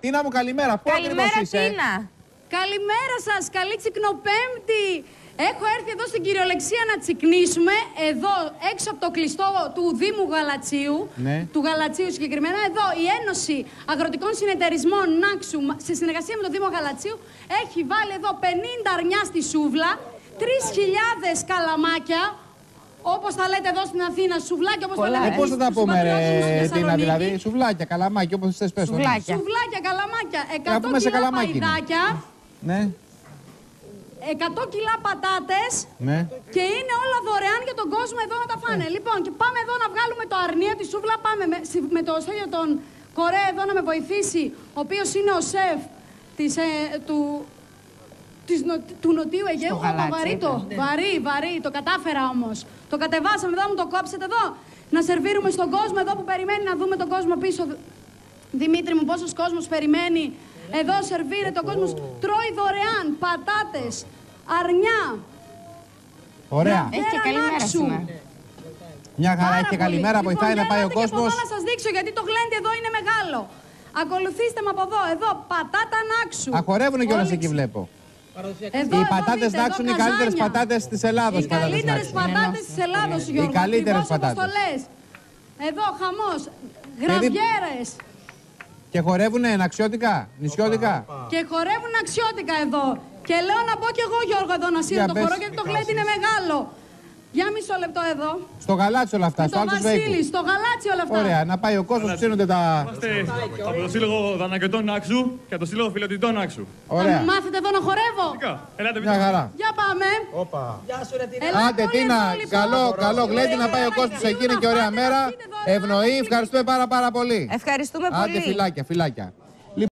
Τίνα μου, καλημέρα. Πού ακριβώς είσαι? Τίνα. Καλημέρα σας, καλή τσικνοπέμπτη. Έχω έρθει εδώ στην κυριολεξία να τσικνήσουμε, εδώ έξω από το κλειστό του Δήμου Γαλατσίου, ναι. του Γαλατσίου συγκεκριμένα. Εδώ η Ένωση Αγροτικών Συνεταιρισμών Νάξου, σε συνεργασία με το Δήμο Γαλατσίου, έχει βάλει εδώ 50 αρνιά στη σούβλα, 3.000 καλαμάκια, όπως τα λέτε εδώ στην Αθήνα, σουβλάκια όπως τα λέτε. Πώς θα τα πούμε, Τίνα, δηλαδή, σουβλάκια, καλαμάκια, όπως θες πες το. Σουβλάκια, καλαμάκια, 100 κιλά παϊδάκια. Ναι. 100 κιλά πατάτες, ναι. Και είναι όλα δωρεάν για τον κόσμο εδώ να τα φάνε. Λοιπόν, και πάμε εδώ να βγάλουμε το αρνία τη σούβλα. Πάμε με το Στέλιο τον Κορέα εδώ να με βοηθήσει, ο οποίος είναι ο σεφ του Νοτιού Αιγαίου. Βαρύ, το κατάφερα όμως. Το κατεβάσαμε εδώ, μου το κόψετε εδώ. Να σερβίρουμε στον κόσμο εδώ που περιμένει, να δούμε τον κόσμο πίσω. Δημήτρη μου, πόσος κόσμος περιμένει. Εδώ σερβίρεται ο κόσμος, τρώει δωρεάν πατάτες, αρνιά. Ωραία. Έχει και καλημέρα σήμερα. Μια χαρά, έχει και καλημέρα, βοηθάει να πάει ο κόσμος. Λοιπόν, να σας δείξω γιατί το γλέντι εδώ είναι μεγάλο. Ακολουθήστε με από εδώ, πατάτα Νάξου. Αχορεύουνε κιόλας εκεί βλέπω. Εδώ, οι πατάτες Νάξου είναι οι καλύτερες πατάτες της Ελλάδος. Οι καλύτερες πατάτες της Ελλάδος, Γιώργο. Οι καλύτερες πατάτες. Εδώ χαμός, γραβιέρες. Και χορεύουνε αξιώτικα, νησιώτικα. Και χορεύουν αξιώτικα εδώ. Και λέω να πω κι εγώ, Γιώργο, εδώ να σύρω το χορό, γιατί το γλέντι είναι μεγάλο. Για μισό λεπτό εδώ. Στο γαλάτσι όλα αυτά, στο Άλτος Βέικου. Βασίλη, στο γαλάτσι όλα αυτά. Ωραία, να πάει ο κόσμος, ψήνονται τα... Είμαστε από το Σύλλογο Δανακετών Νάξου και από το Σύλλογο Φιλοτιτών Νάξου. Ωραία. Θα μάθετε εδώ να χορεύω. Ελάτε, μια χαρά. Για πάμε. Άντε, Τίνα, καλό γλέντι να πάει ο κόσμος εκεί, είναι και ωραία μέρα. Ευνοεί, ευχαριστούμε πάρα πολύ. Ευχαριστούμε πολύ. Άντε, φιλάκια.